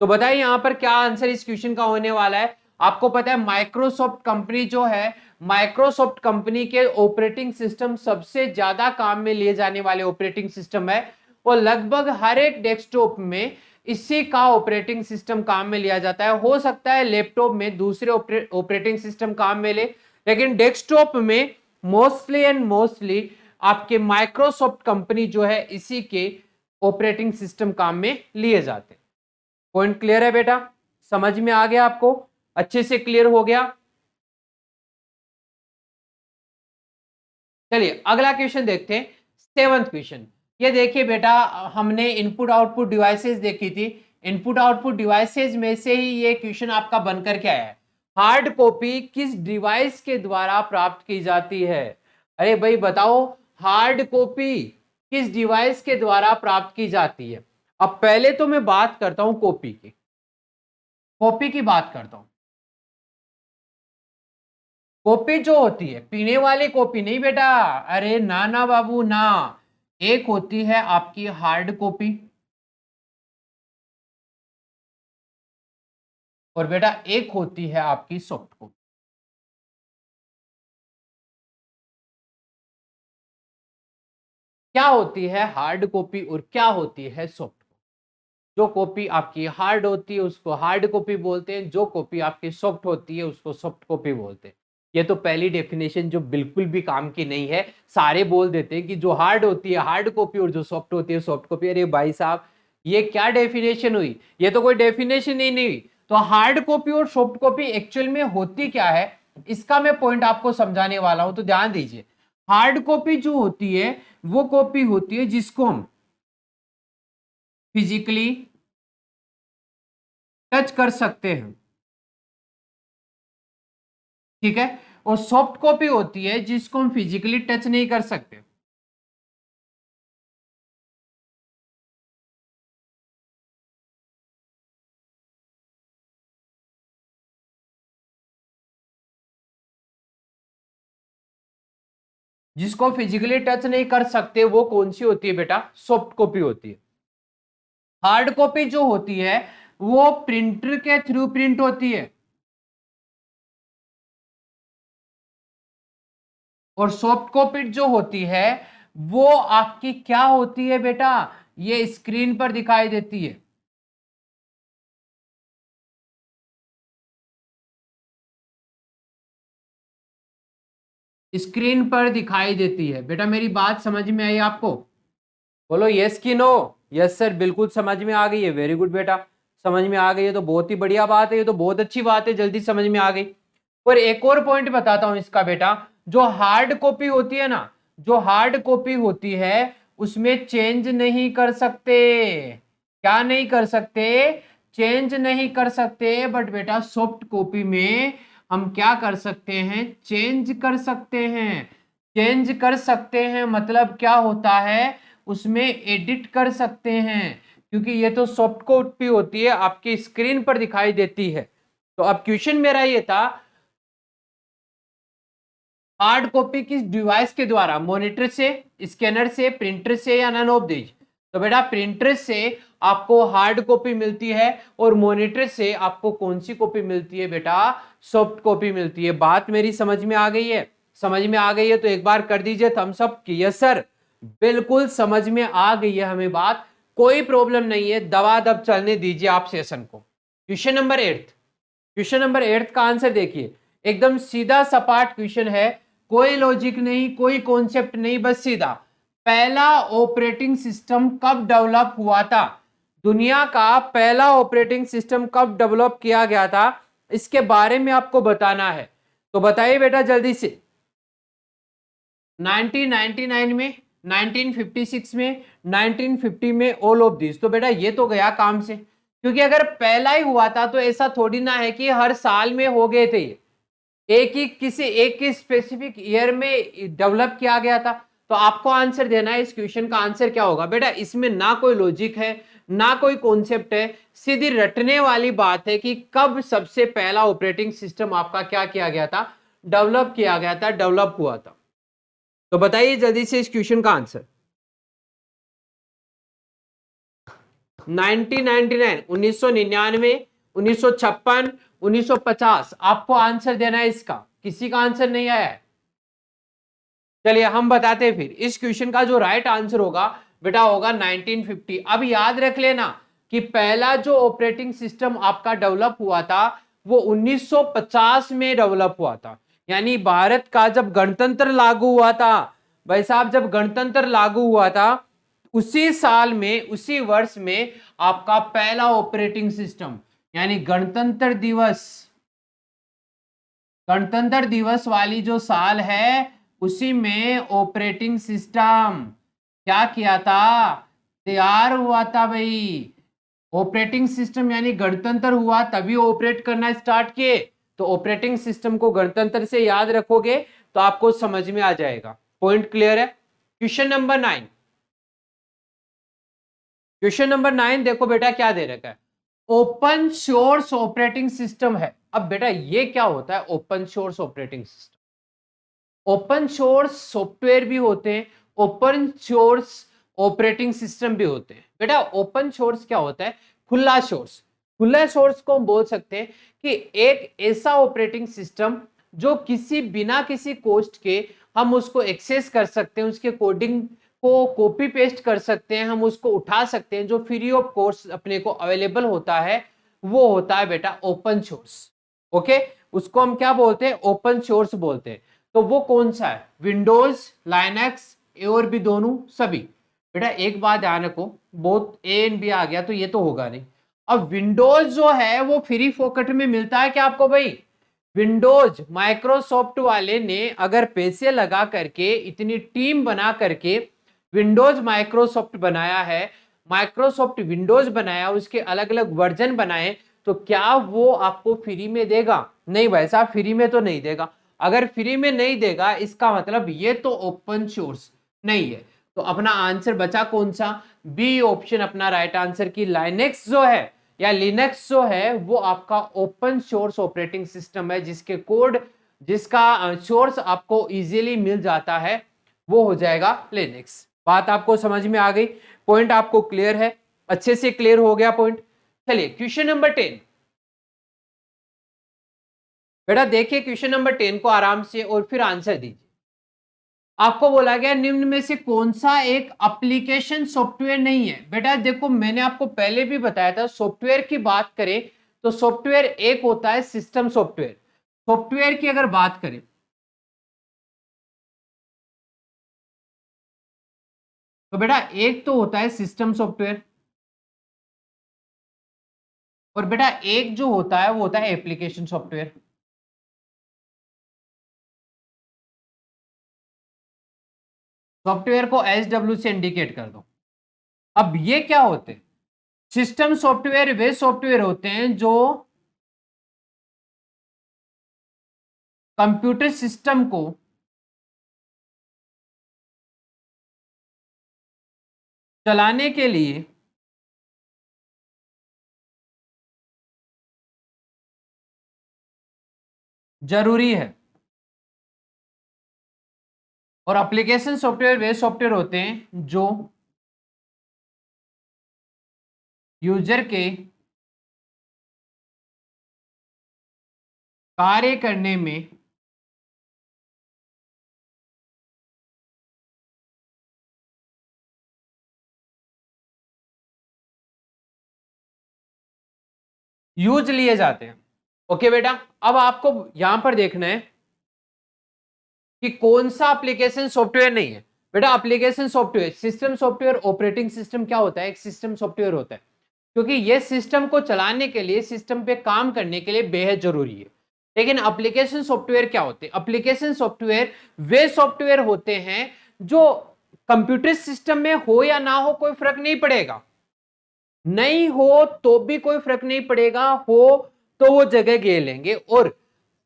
Speaker 1: तो बताइए यहां पर क्या आंसर इस क्वेश्चन का होने वाला है? आपको पता है माइक्रोसॉफ्ट कंपनी जो है, माइक्रोसॉफ्ट कंपनी के ऑपरेटिंग सिस्टम सबसे ज्यादा काम में लिए जाने वाले ऑपरेटिंग सिस्टम है, और लगभग हर एक डेस्कटॉप में इसी का ऑपरेटिंग सिस्टम काम में लिया जाता है। हो सकता है लैपटॉप में दूसरे ऑपरेटिंग सिस्टम काम में ले, लेकिन डेस्कटॉप में मोस्टली एंड मोस्टली आपके माइक्रोसॉफ्ट कंपनी जो है इसी के ऑपरेटिंग सिस्टम काम में लिए जाते हैं। पॉइंट क्लियर है बेटा? समझ में आ गया आपको? अच्छे से क्लियर हो गया? चलिए अगला क्वेश्चन देखते हैं, 7th क्वेश्चन। ये देखिए बेटा, हमने इनपुट आउटपुट डिवाइसेस देखी थी। इनपुट आउटपुट डिवाइसेस में से ही ये क्वेश्चन आपका बनकर के आया है। हार्ड कॉपी किस डिवाइस के द्वारा प्राप्त की जाती है? अरे भाई बताओ, हार्ड कॉपी किस डिवाइस के द्वारा प्राप्त की जाती है? अब पहले तो मैं बात करता हूं कॉपी की, कॉपी की बात करता हूं। कॉपी जो होती है, पीने वाली कॉपी नहीं बेटा, अरे ना ना बाबू ना। एक होती है आपकी हार्ड कॉपी, और बेटा एक होती है आपकी सॉफ्ट कॉपी। क्या होती है हार्ड कॉपी और क्या होती है सॉफ्ट कॉपी? जो कॉपी आपकी हार्ड होती है उसको हार्ड कॉपी बोलते हैं, जो कॉपी आपकी सॉफ्ट होती है उसको सॉफ्ट कॉपी बोलते हैं। ये तो पहली डेफिनेशन जो बिल्कुल भी काम की नहीं है। सारे बोल देते हैं कि जो हार्ड होती है हार्ड कॉपी और जो सॉफ्ट होती है सॉफ्ट कॉपी। अरे भाई साहब, ये क्या डेफिनेशन हुई? ये तो कोई डेफिनेशन ही नहीं हुई। तो हार्ड कॉपी और सॉफ्ट कॉपी एक्चुअल में होती क्या है, इसका मैं पॉइंट आपको समझाने वाला हूं, तो ध्यान दीजिए। हार्ड कॉपी जो होती है वो कॉपी होती है जिसको हम फिजिकली टच कर सकते हैं, ठीक है। और सॉफ्ट कॉपी होती है जिसको हम फिजिकली टच नहीं कर सकते। जिसको फिजिकली टच नहीं कर सकते वो कौन सी होती है बेटा? सॉफ्ट कॉपी होती है। हार्ड कॉपी जो होती है वो प्रिंटर के थ्रू प्रिंट होती है, और सॉफ्ट कॉपी जो होती है वो आपकी क्या होती है बेटा? ये स्क्रीन पर दिखाई देती है। स्क्रीन पर दिखाई देती है। बेटा मेरी बात समझ में आई आपको? बोलो यस कि नो। यस सर, बिल्कुल समझ में आ गई है। वेरी गुड बेटा, समझ में आ गई है तो बहुत ही बढ़िया बात है, ये तो बहुत अच्छी बात है, जल्दी समझ में आ गई। और एक और पॉइंट बताता हूं इसका बेटा। जो हार्ड कॉपी होती है ना, जो हार्ड कॉपी होती है उसमें चेंज नहीं कर सकते। क्या नहीं कर सकते? चेंज नहीं कर सकते। बट बेटा सॉफ्ट कॉपी में हम क्या कर सकते हैं? चेंज कर सकते हैं। चेंज कर सकते हैं मतलब क्या होता है? उसमें एडिट कर सकते हैं, क्योंकि ये तो सॉफ्ट कॉपी होती है, आपकी स्क्रीन पर दिखाई देती है। तो अब क्वेश्चन मेरा ये था, हार्ड कॉपी किस डिवाइस के द्वारा? मॉनिटर से, स्कैनर से, प्रिंटर से, या नन ऑफ दीज? तो बेटा प्रिंटर से आपको हार्ड कॉपी मिलती है, और मॉनिटर से आपको कौन सी कॉपी मिलती है बेटा? सॉफ्ट कॉपी मिलती है। बात मेरी समझ में आ गई है? समझ में आ गई है तो एक बार कर दीजिए थम्स अप कि यस सर, बिल्कुल समझ में आ गई है हमें बात, कोई प्रॉब्लम नहीं है। दबा दब चलने दीजिए आप सेशन को। क्वेश्चन नंबर 8, क्वेश्चन नंबर 8 का आंसर देखिए, एकदम सीधा सपाट क्वेश्चन है, कोई लॉजिक नहीं, कोई कॉन्सेप्ट नहीं, बस सीधा। पहला ऑपरेटिंग सिस्टम कब डेवलप हुआ था? दुनिया का पहला ऑपरेटिंग सिस्टम कब डेवलप किया गया था, इसके बारे में आपको बताना है। तो बताइए बेटा जल्दी से। 1999 में, 1956 में, 1950 में, ऑल ऑफ दिस। तो बेटा ये तो गया काम से। क्योंकि अगर पहला ही हुआ था तो ऐसा थोड़ी ना है कि हर साल में हो गए थे, एक ही स्पेसिफिक ईयर में डेवलप किया गया था। तो आपको आंसर देना है, इस क्वेश्चन का आंसर क्या होगा बेटा। इसमें ना कोई लॉजिक है, ना कोई कॉन्सेप्ट है, सीधी रटने वाली बात है कि कब सबसे पहला ऑपरेटिंग सिस्टम आपका क्या किया गया था, डेवलप किया गया था, डेवलप हुआ था। तो बताइए जल्दी से इस क्वेश्चन का आंसर। 1999, 1999, 1956, 1950, आपको आंसर देना है इसका। किसी का आंसर नहीं आया है? चलिए हम बताते हैं फिर। इस क्वेश्चन का जो राइट आंसर होगा बेटा होगा 1950। अब याद रख लेना कि पहला जो ऑपरेटिंग सिस्टम आपका डेवलप हुआ था वो 1950 में डेवलप हुआ था। यानी भारत का जब गणतंत्र लागू हुआ था भाई साहब, जब गणतंत्र लागू हुआ था उसी साल में, उसी वर्ष में आपका पहला ऑपरेटिंग सिस्टम, यानी गणतंत्र दिवस, गणतंत्र दिवस वाली जो साल है उसी में ऑपरेटिंग सिस्टम क्या किया था, तैयार हुआ था भाई। ऑपरेटिंग सिस्टम यानी गणतंत्र हुआ तभी ऑपरेट करना स्टार्ट किए। तो ऑपरेटिंग सिस्टम को गणतंत्र से याद रखोगे तो आपको समझ में आ जाएगा। पॉइंट क्लियर है? क्वेश्चन नंबर 9, क्वेश्चन नंबर 9 देखो बेटा क्या दे रखा है, ओपन सोर्स ऑपरेटिंग सिस्टम है। अब बेटा ये क्या होता है open source operating system? Open source software भी होते हैं, ओपन सोर्स ऑपरेटिंग सिस्टम भी होते हैं। बेटा ओपन सोर्स क्या होता है? खुला सोर्स। खुला सोर्स को हम बोल सकते हैं कि एक ऐसा ऑपरेटिंग सिस्टम जो किसी बिना किसी कॉस्ट के हम उसको एक्सेस कर सकते हैं, उसके कोडिंग को कॉपी पेस्ट कर सकते हैं, हम उसको उठा सकते हैं, जो फ्री ऑफ कॉस्ट अपने को अवेलेबल होता है, वो होता है बेटा ओपन सोर्स। ओके, उसको हम क्या बोलते हैं? ओपन सोर्स बोलते हैं। तो वो कौन सा है? विंडोज, लाइनक्स, ए और बी दोनों, सभी। बेटा एक बात ध्यान रखो, बहुत ए एंड बी आ गया तो ये तो होगा नहीं। अब विंडोज जो है वो फ्री फोकट में मिलता है क्या आपको भाई? विंडोज माइक्रोसॉफ्ट वाले ने अगर पैसे लगा करके इतनी टीम बना करके विंडोज माइक्रोसॉफ्ट बनाया है, माइक्रोसॉफ्ट विंडोज बनाया, उसके अलग अलग वर्जन बनाए, तो क्या वो आपको फ्री में देगा? नहीं भाई साहब, फ्री में तो नहीं देगा। अगर फ्री में नहीं देगा इसका मतलब ये तो ओपन सोर्स नहीं है। तो अपना आंसर बचा कौन सा? बी ऑप्शन अपना राइट आंसर की लाइनेक्स जो है या लिनक्स जो है वो आपका ओपन सोर्स ऑपरेटिंग सिस्टम है, जिसके कोड, जिसका सोर्स आपको इजीली मिल जाता है, वो हो जाएगा लिनक्स। बात आपको समझ में आ गई? पॉइंट आपको क्लियर है? अच्छे से क्लियर हो गया पॉइंट? चलिए क्वेश्चन नंबर 10। बेटा देखिए क्वेश्चन नंबर 10 को आराम से और फिर आंसर दीजिए। आपको बोला गया निम्न में से कौन सा एक एप्लीकेशन सॉफ्टवेयर नहीं है? बेटा देखो मैंने आपको पहले भी बताया था, सॉफ्टवेयर की बात करें तो सॉफ्टवेयर एक होता है सिस्टम सॉफ्टवेयर। सॉफ्टवेयर की अगर बात करें तो बेटा एक तो होता है सिस्टम सॉफ्टवेयर, और बेटा एक जो होता है वो होता है एप्लीकेशन सॉफ्टवेयर। सॉफ्टवेयर को एसडब्ल्यू से इंडिकेट कर दो। अब ये क्या होते हैं? सिस्टम सॉफ्टवेयर वे सॉफ्टवेयर होते हैं जो कंप्यूटर सिस्टम को चलाने के लिए जरूरी है। और एप्लीकेशन सॉफ्टवेयर वे सॉफ्टवेयर होते हैं जो यूजर के कार्य करने में यूज लिए जाते हैं। ओके बेटा, अब आपको यहां पर देखना है कि कौन सा एप्लीकेशन सॉफ्टवेयर नहीं है। बेटा application software, system software, operating system क्या होता है? एक सिस्टम सॉफ्टवेयर होता है, क्योंकि ये सिस्टम को चलाने के लिए, सिस्टम पे काम करने के लिए बेहद जरूरी है। लेकिन एप्लीकेशन सॉफ्टवेयर क्या होते हैं? एप्लीकेशन सॉफ्टवेयर वे सॉफ्टवेयर होते हैं जो कंप्यूटर सिस्टम में हो या ना हो कोई फर्क नहीं पड़ेगा, नहीं हो तो भी कोई फर्क नहीं पड़ेगा, हो तो वो जगह ले लेंगे। और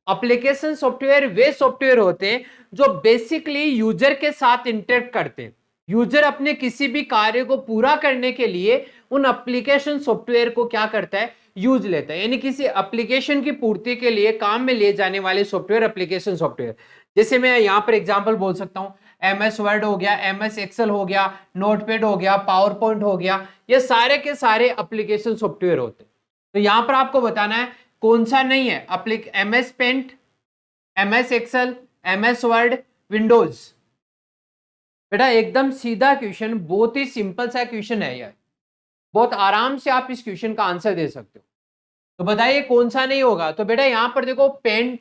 Speaker 1: एप्लीकेशन सॉफ्टवेयर वे सॉफ्टवेयर होते हैं जो बेसिकली यूजर के साथ इंटरेक्ट करते हैं। यूजर अपने किसी भी कार्य को पूरा करने के लिए उन एप्लीकेशन सॉफ्टवेयर को क्या करता है, यूज लेता है। यानी किसी एप्लीकेशन की पूर्ति के लिए काम में लिए जाने वाले सॉफ्टवेयर एप्लीकेशन सॉफ्टवेयर। जैसे मैं यहां पर एग्जांपल बोल सकता हूं, एमएस वर्ड हो गया, एमएस एक्सेल हो गया, नोटपैड हो गया, पावर पॉइंट हो गया, ये सारे के सारे एप्लीकेशन सॉफ्टवेयर होते हैं। तो यहां पर आपको बताना है कौन सा नहीं है, MS paint, MS excel, MS word, windows. बेटा एकदम सीधा क्वेश्चन, बहुत ही सिंपल सा क्वेश्चन है यार, बहुत आराम से आप इस क्वेश्चन का आंसर दे सकते हो। तो बताइए कौन सा नहीं होगा। तो बेटा यहां पर देखो, पेंट,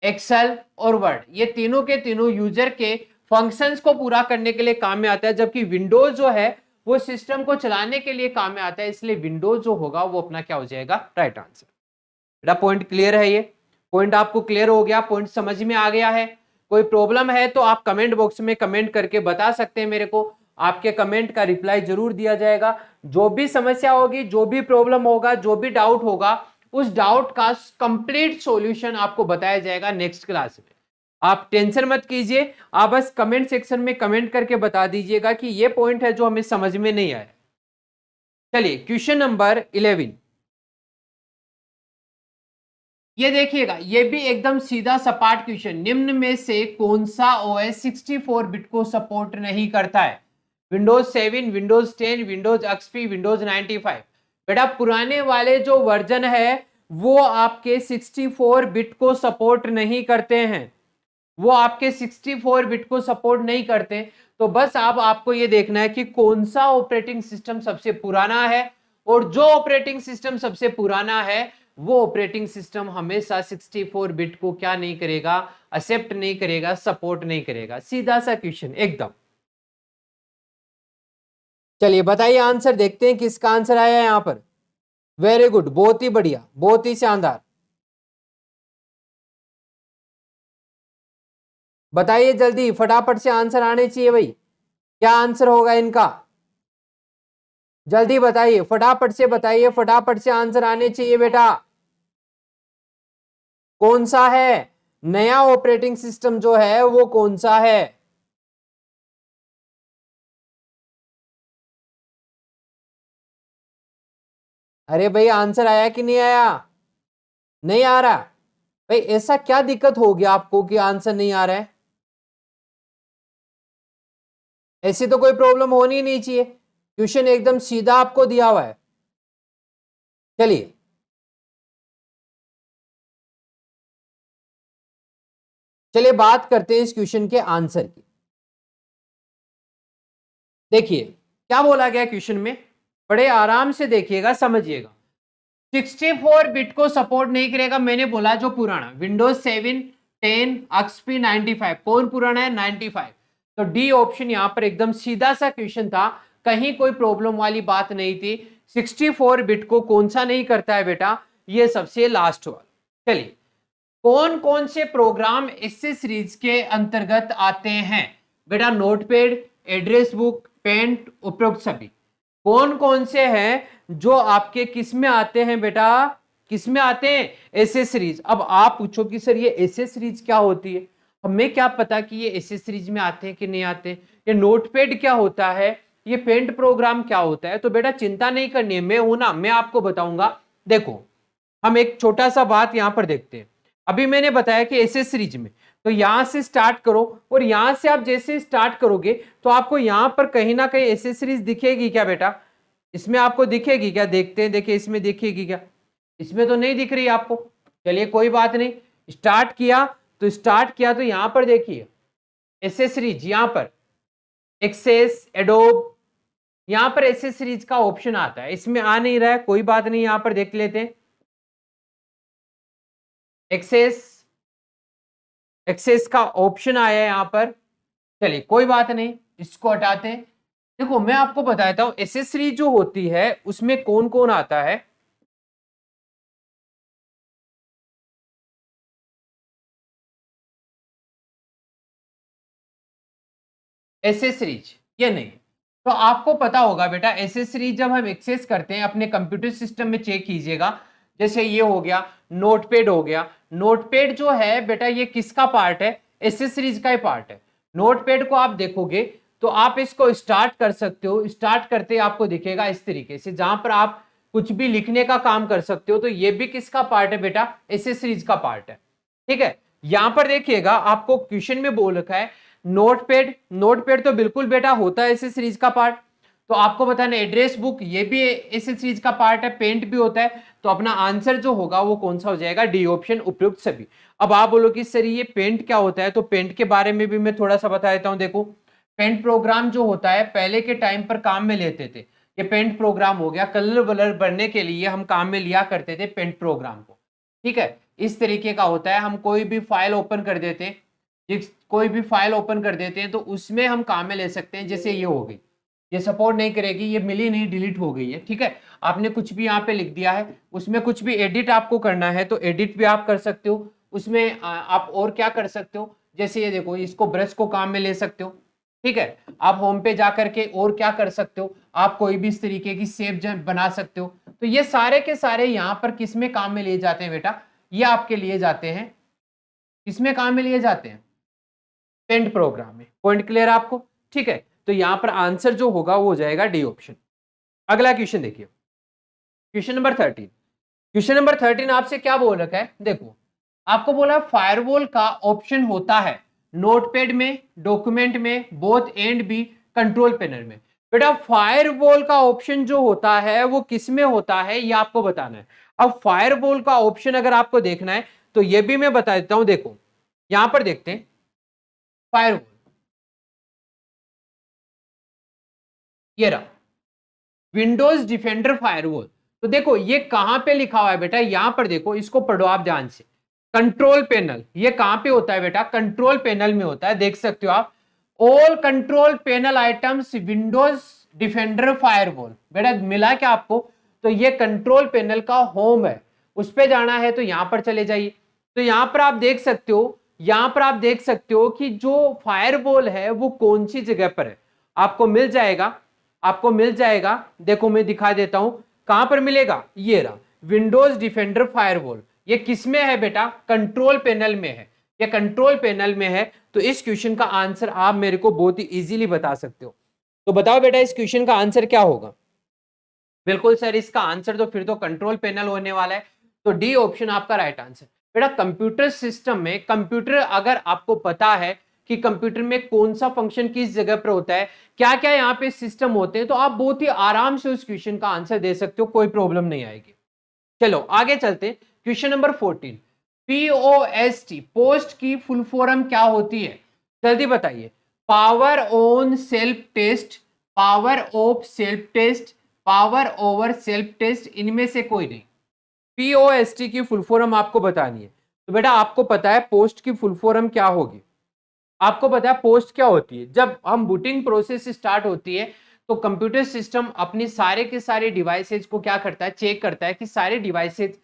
Speaker 1: एक्सेल और वर्ड, ये तीनों के तीनों यूजर के फंक्शंस को पूरा करने के लिए काम में आता है, जबकि विंडोज जो है वो सिस्टम को चलाने के लिए काम में आता है, इसलिए विंडोज जो होगा वो अपना क्या हो जाएगा, राइट आंसर। बेटा पॉइंट क्लियर है, ये पॉइंट आपको क्लियर हो गया, पॉइंट समझ में आ गया है। कोई प्रॉब्लम है तो आप कमेंट बॉक्स में कमेंट करके बता सकते हैं मेरे को, आपके कमेंट का रिप्लाई जरूर दिया जाएगा। जो भी समस्या होगी, जो भी प्रॉब्लम होगा, जो भी डाउट होगा, उस डाउट का कंप्लीट सॉल्यूशन आपको बताया जाएगा नेक्स्ट क्लास में। आप टेंशन मत कीजिए, आप बस कमेंट सेक्शन में कमेंट करके बता दीजिएगा कि ये पॉइंट है जो हमें समझ में नहीं आया। चलिए क्वेश्चन नंबर 11, ये देखिएगा, ये भी एकदम सीधा सपाट क्वेश्चन। निम्न में से कौन सा ओएस 64 बिट को सपोर्ट नहीं करता है? Windows 7, Windows 10, Windows XP, Windows 95। बेटा पुराने वाले जो वर्जन है वो आपके 64 बिट को सपोर्ट नहीं करते हैं, वो आपके 64 बिट को सपोर्ट नहीं करते। तो बस आपको ये देखना है कि कौन सा ऑपरेटिंग सिस्टम सबसे पुराना है, और जो ऑपरेटिंग सिस्टम सबसे पुराना है वो ऑपरेटिंग सिस्टम हमेशा 64 बिट को क्या नहीं करेगा, एक्सेप्ट नहीं करेगा, सपोर्ट नहीं करेगा। सीधा सा क्वेश्चन एकदम। चलिए बताइए आंसर, देखते हैं किसका आंसर आया है यहां पर। वेरी गुड, बहुत ही बढ़िया, बहुत ही शानदार। बताइए जल्दी, फटाफट से आंसर आने चाहिए भाई, क्या आंसर होगा इनका? जल्दी बताइए, फटाफट से बताइए, फटाफट से आंसर आने चाहिए बेटा। कौन सा है नया ऑपरेटिंग सिस्टम जो है वो कौन सा है? अरे भाई आंसर आया कि नहीं आया? नहीं आ रहा भाई, ऐसा क्या दिक्कत हो गया आपको कि आंसर नहीं आ रहा है? ऐसी तो कोई प्रॉब्लम होनी नहीं चाहिए, क्वेश्चन एकदम सीधा आपको दिया हुआ है। चलिए चलिए बात करते हैं इस क्वेश्चन के आंसर की। देखिए क्या बोला गया क्वेश्चन में, बड़े आराम से देखिएगा, समझिएगा। 64 बिट को सपोर्ट नहीं करेगा, मैंने बोला जो पुराना विंडोज 7, 10, एक्सपी 95। कौन पुराना है? 95। तो डी ऑप्शन यहां पर एकदम सीधा सा क्वेश्चन था, कहीं कोई प्रॉब्लम वाली बात नहीं थी। 64 बिट को कौन सा नहीं करता है बेटा? ये सबसे लास्ट वाला। चलिए कौन कौन से प्रोग्राम इससे सीरीज के अंतर्गत आते हैं? बेटा नोटपैड, एड्रेस बुक, पेंट, उपरोक्त सभी। कौन कौन से हैं जो आपके किस में आते हैं बेटा? किस में आते हैं? एसेसरीज। अब आप पूछो कि सर ये एसेसरीज क्या होती है, हमें क्या पता कि ये एसेसरीज में आते हैं कि नहीं आते हैं। ये नोटपैड क्या होता है, ये पेंट प्रोग्राम क्या होता है। तो बेटा चिंता नहीं करनी है, मैं हूं ना, मैं आपको बताऊंगा। देखो हम एक छोटा सा बात यहां पर देखते हैं। अभी मैंने बताया कि एसेसरीज में, तो यहां से स्टार्ट करो, और यहां से आप जैसे स्टार्ट करोगे तो आपको यहां पर कहीं ना कहीं एसेसरीज दिखेगी क्या बेटा? इसमें आपको दिखेगी क्या? देखते हैं, देखिए इसमें दिखेगी क्या? इसमें तो नहीं दिख रही आपको। चलिए कोई बात नहीं, स्टार्ट किया तो यहां पर देखिए एसेसरीज, यहां पर एक्सेस, एडोब, यहां पर एसेसरीज का ऑप्शन आता है। इसमें आ नहीं रहा है, कोई बात नहीं, यहां पर देख लेते हैं। एक्सेस, एक्सेस का ऑप्शन आया है यहां पर। चलिए कोई बात नहीं, इसको हटाते हैं। देखो मैं आपको बताता हूं एसेसरी जो होती है उसमें कौन कौन आता है। एसेसरीज ये नहीं, तो आपको पता होगा बेटा एसएस सीरीज जब हम एक्सेस करते हैं अपने कंप्यूटर सिस्टम में, चेक कीजिएगा, जैसे ये हो गया नोटपैड हो गया। नोटपैड जो है बेटा ये किसका पार्ट है? एसएस सीरीज का ही पार्ट है। नोटपैड को आप देखोगे तो आप इसको स्टार्ट कर सकते हो, स्टार्ट करते ही आपको दिखेगा इस तरीके से, जहां पर आप कुछ भी लिखने का काम कर सकते हो। तो ये भी किसका पार्ट है बेटा? एसएस सीरीज का पार्ट है। ठीक है, यहां पर देखिएगा आपको क्वेश्चन में बोल रखा है नोटपैड। नोटपैड तो बिल्कुल बेटा होता है एसएस सीरीज का पार्ट। तो आपको बताना एड्रेस बुक ये भी एसएस सीरीज का पार्ट है, पेंट भी होता है। तो अपना आंसर जो होगा वो कौन सा हो जाएगा? डी ऑप्शन, उपयुक्त सभी। अब आप बोलो कि सर ये पेंट क्या होता है, तो पेंट के बारे में भी मैं थोड़ा सा बता देता हूं। देखो पेंट प्रोग्राम जो होता है पहले के टाइम पर काम में लेते थे। ये पेंट प्रोग्राम हो गया, कलर वलर भरने के लिए हम काम में लिया करते थे पेंट प्रोग्राम को। ठीक है, इस तरीके का होता है। हम कोई भी फाइल ओपन कर देते हैं, कोई भी फाइल ओपन कर देते हैं तो उसमें हम काम में ले सकते हैं। जैसे ये हो गई, ये सपोर्ट नहीं करेगी, ये मिली नहीं, डिलीट हो गई है। ठीक है, आपने कुछ भी यहाँ पे लिख दिया है, उसमें कुछ भी एडिट आपको करना है तो एडिट भी आप कर सकते हो। उसमें आप और क्या कर सकते हो, जैसे ये देखो इसको ब्रश को काम में ले सकते हो। ठीक है, आप होम पे जा करके और क्या कर सकते हो, आप कोई भी इस तरीके की शेप बना सकते हो। तो ये सारे के सारे यहाँ पर किस में काम में लिए जाते हैं बेटा? ये आपके लिए जाते हैं, किसमें काम में लिए जाते हैं? पेंट प्रोग्राम में। पॉइंट क्लियर आपको? ठीक है, तो यहां पर आंसर जो होगा वो हो जाएगा डी ऑप्शन। अगला क्वेश्चन देखिए, क्वेश्चन नंबर 13। क्वेश्चन नंबर 13 आपसे क्या बोल रखा है? देखो आपको बोला फायरवॉल का ऑप्शन होता है नोटपैड में, डॉक्यूमेंट में, both and B, control panel में। बेटा फायरवॉल का ऑप्शन जो होता है वो किस में होता है ये आपको बताना है। अब फायरवॉल का ऑप्शन अगर आपको देखना है तो ये भी मैं बता देता हूं। देखो यहां पर देखते हैं फायरवॉल, ये रहा विंडोज डिफेंडर फायरवॉल। तो देखो ये कहां पे लिखा हुआ है बेटा? यहां पर देखो, इसको पढ़ो आप ध्यान से। कंट्रोल पैनल ये कहां पे होता है बेटा? कंट्रोल पैनल में होता है, देख सकते हो आप। All control panel items Windows defender firewall. बेटा मिला क्या आपको? तो ये कंट्रोल पैनल का होम है, उस पे जाना है तो यहां पर चले जाइए। तो यहां पर आप देख सकते हो, यहां पर आप देख सकते हो कि जो फायरवॉल है वो कौन सी जगह पर है, आपको मिल जाएगा, आपको मिल जाएगा। देखो मैं दिखा देता हूं कहां पर मिलेगा। ये रहा विंडोज डिफेंडर फायरवॉल। ये किस में है बेटा? कंट्रोल पैनल में है। ये कंट्रोल पैनल में है। तो इस क्वेश्चन का आंसर आप मेरे को बहुत ही इजीली बता सकते हो। तो बताओ बेटा इस क्वेश्चन का आंसर क्या होगा? बिल्कुल सर, इसका आंसर तो फिर तो कंट्रोल पैनल होने वाला है। तो डी ऑप्शन आपका राइट आंसर। बेटा कंप्यूटर सिस्टम में, कंप्यूटर अगर आपको पता है कि कंप्यूटर में कौन सा फंक्शन किस जगह पर होता है, क्या क्या यहाँ पे सिस्टम होते हैं, तो आप बहुत ही आराम से उस क्वेश्चन का आंसर दे सकते हो, कोई प्रॉब्लम नहीं आएगी। चलो आगे चलते, क्वेश्चन नंबर 14। पीओएसटी, पोस्ट की फुल फॉर्म क्या होती है? जल्दी बताइए। Power on self test, power off self test, power over self test, इनमें से कोई नहीं। पीओएसटी की फुल फॉर्म आपको बतानी है। तो बेटा आपको पता है पोस्ट की फुल फॉर्म क्या होगी? आपको पता है पोस्ट क्या होती है? जब हम बूटिंग प्रोसेस स्टार्ट होती है तो कंप्यूटर सिस्टम अपनी सारे के सारे डिवाइसेज को क्या करता है? चेक करता है कि सारे डिवाइसेज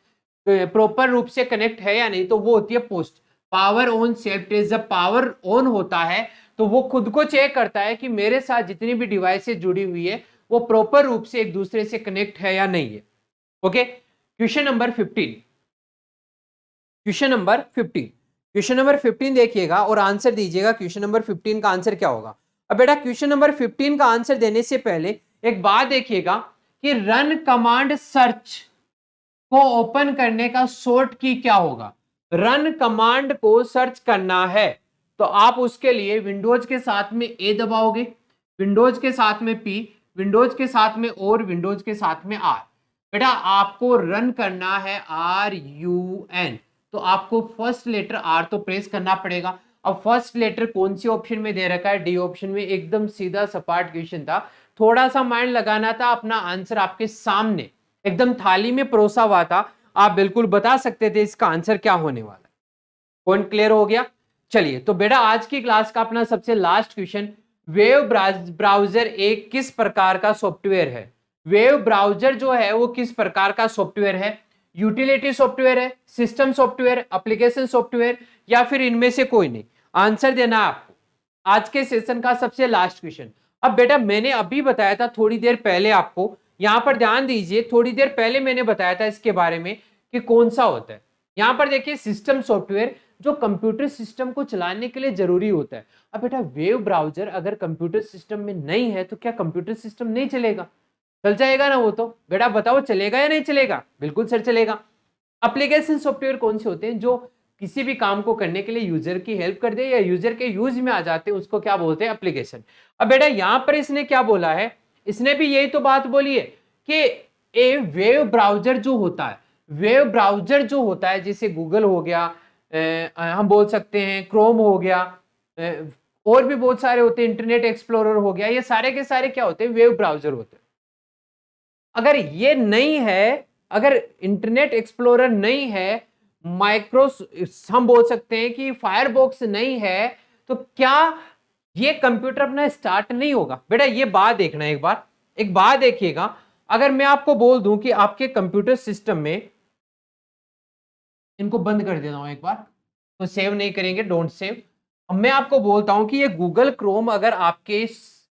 Speaker 1: प्रॉपर रूप से कनेक्ट है या नहीं, तो वो होती है post. Power on self test, जब पावर ऑन होता है तो वो खुद को चेक करता है कि मेरे साथ जितनी भी डिवाइसेज जुड़ी हुई है वो प्रॉपर रूप से एक दूसरे से कनेक्ट है या नहीं है। Okay, question number 15। Question number 15, question number 15 देखिएगा और आंसर दीजिएगा। क्वेश्चन नंबर 15 का आंसर क्या होगा? अब बेटा क्वेश्चन नंबर 15 का आंसर देने से पहले एक बात देखिएगा कि रन कमांड सर्च को ओपन करने का शॉर्ट की क्या होगा? रन कमांड को सर्च करना है तो आप उसके लिए विंडोज के साथ में ए दबाओगे, विंडोज के साथ में पी, विंडोज के साथ में और विंडोज के साथ में आर। बेटा आपको रन करना है RUN, तो आपको फर्स्ट लेटर आर तो प्रेस करना पड़ेगा। अब फर्स्ट लेटर कौन सी ऑप्शन में दे रखा है? डी ऑप्शन में। एकदम सीधा सपाट क्वेश्चन था, थोड़ा सा माइंड लगाना था, अपना आंसर आपके सामने एकदम थाली में परोसा हुआ था, आप बिल्कुल बता सकते थे इसका आंसर क्या होने वाला है। पॉइंट क्लियर हो गया? चलिए तो बेटा आज की क्लास का अपना सबसे लास्ट क्वेश्चन, वेव ब्राउजर एक किस प्रकार का सॉफ्टवेयर है? वेव ब्राउजर जो है वो किस प्रकार का सॉफ्टवेयर है? यूटिलिटी सॉफ्टवेयर है, सिस्टम सॉफ्टवेयर, एप्लीकेशन सॉफ्टवेयर, या फिर इनमें से कोई नहीं? आंसर देना आपको। आज के सेशन का सबसे लास्ट क्वेश्चन, अब बेटा मैंने अभी बताया था थोड़ी देर पहले आपको, यहां पर ध्यान दीजिए, थोड़ी देर पहले मैंने बताया था इसके बारे में कि कौन सा होता है। यहां पर देखिए सिस्टम सॉफ्टवेयर जो कंप्यूटर सिस्टम को चलाने के लिए जरूरी होता है। अब बेटा वेब ब्राउजर अगर कंप्यूटर सिस्टम में नहीं है तो क्या कंप्यूटर सिस्टम नहीं चलेगा? चल जाएगा ना वो तो। बेटा बताओ चलेगा या नहीं चलेगा? बिल्कुल सर चलेगा। एप्लीकेशन सॉफ्टवेयर कौन से होते हैं? जो किसी भी काम को करने के लिए यूजर की हेल्प कर दे या यूजर के यूज में आ जाते हैं, उसको क्या बोलते हैं? एप्लीकेशन। अब बेटा यहां पर इसने क्या बोला है, इसने भी यही तो बात बोली है कि ए वेब ब्राउजर जो होता है, वेब ब्राउजर जो होता है जैसे गूगल हो गया, हम बोल सकते हैं क्रोम हो गया, और भी बहुत सारे होते हैं, इंटरनेट एक्सप्लोरर हो गया, ये सारे के सारे क्या होते हैं? वेब ब्राउजर होते हैं। अगर ये नहीं है, अगर इंटरनेट एक्सप्लोरर नहीं है, माइक्रो हम बोल सकते हैं कि फायरबॉक्स नहीं है, तो क्या ये कंप्यूटर अपना स्टार्ट नहीं होगा? बेटा ये बात देखना एक बात देखिएगा। अगर मैं आपको बोल दूं कि आपके कंप्यूटर सिस्टम में, इनको बंद कर देता हूं एक बार, तो सेव नहीं करेंगे, डोंट सेव। अब मैं आपको बोलता हूं कि ये गूगल क्रोम अगर आपके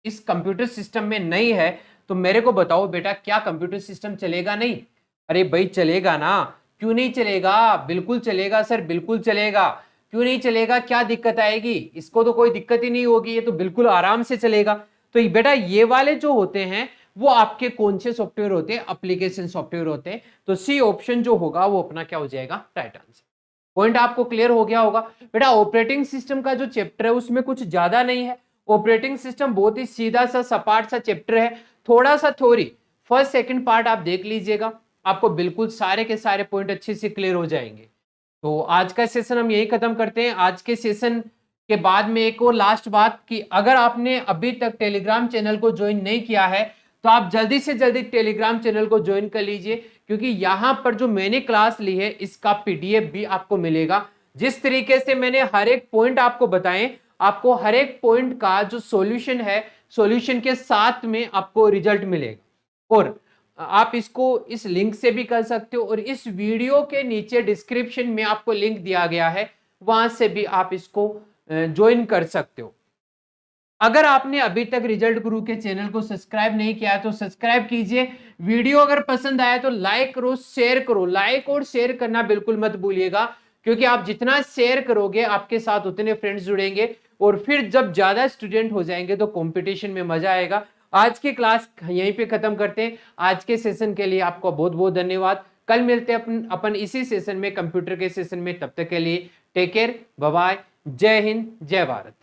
Speaker 1: इस कंप्यूटर सिस्टम में नहीं है, तो मेरे को बताओ बेटा क्या कंप्यूटर सिस्टम चलेगा नहीं? अरे भाई चलेगा ना, क्यों नहीं चलेगा? बिल्कुल चलेगा सर, बिल्कुल चलेगा। क्यों नहीं चलेगा? क्या दिक्कत आएगी? इसको तो कोई दिक्कत ही नहीं होगी, ये तो बिल्कुल आराम से चलेगा। तो बेटा ये वाले जो होते हैं वो आपके कौन से सॉफ्टवेयर होते हैं? एप्लीकेशन सॉफ्टवेयर होते हैं। तो सी ऑप्शन जो होगा वो अपना क्या हो जाएगा? Right answer. पॉइंट आपको क्लियर हो गया होगा। बेटा ऑपरेटिंग सिस्टम का जो चैप्टर है उसमें कुछ ज्यादा नहीं है। ऑपरेटिंग सिस्टम बहुत ही सीधा सा सपाट सा चैप्टर है, थोड़ा सा थ्योरी। फर्स्ट सेकंड पार्ट आप देख लीजिएगा, आपको बिल्कुल सारे के सारे पॉइंट अच्छे से क्लियर हो जाएंगे। तो आज का सेशन हम यही खत्म करते हैं। आज के सेशन के बाद में एक और लास्ट बात कि अगर आपने अभी तक टेलीग्राम चैनल को ज्वाइन नहीं किया है तो आप जल्दी से जल्दी टेलीग्राम चैनल को ज्वाइन कर लीजिए, क्योंकि यहां पर जो मैंने क्लास ली है इसका पीडीएफ भी आपको मिलेगा। जिस तरीके से मैंने हर एक पॉइंट आपको बताएं, आपको हर एक पॉइंट का जो सॉल्यूशन है, सॉल्यूशन के साथ में आपको रिजल्ट मिलेगा। और आप इसको इस लिंक से भी कर सकते हो, और इस वीडियो के नीचे डिस्क्रिप्शन में आपको लिंक दिया गया है, वहां से भी आप इसको ज्वाइन कर सकते हो। अगर आपने अभी तक रिजल्ट गुरु के चैनल को सब्सक्राइब नहीं किया तो सब्सक्राइब कीजिए। वीडियो अगर पसंद आया तो लाइक करो, शेयर करो। लाइक और शेयर करना बिल्कुल मत भूलिएगा, क्योंकि आप जितना शेयर करोगे आपके साथ उतने फ्रेंड्स जुड़ेंगे, और फिर जब ज्यादा स्टूडेंट हो जाएंगे तो कंपटीशन में मजा आएगा। आज की क्लास यहीं पे खत्म करते हैं। आज के सेशन के लिए आपको बहुत बहुत धन्यवाद। कल मिलते हैं अपन इसी सेशन में, कंप्यूटर के सेशन में। तब तक के लिए टेक केयर, बाय बाय, जय हिंद, जय भारत।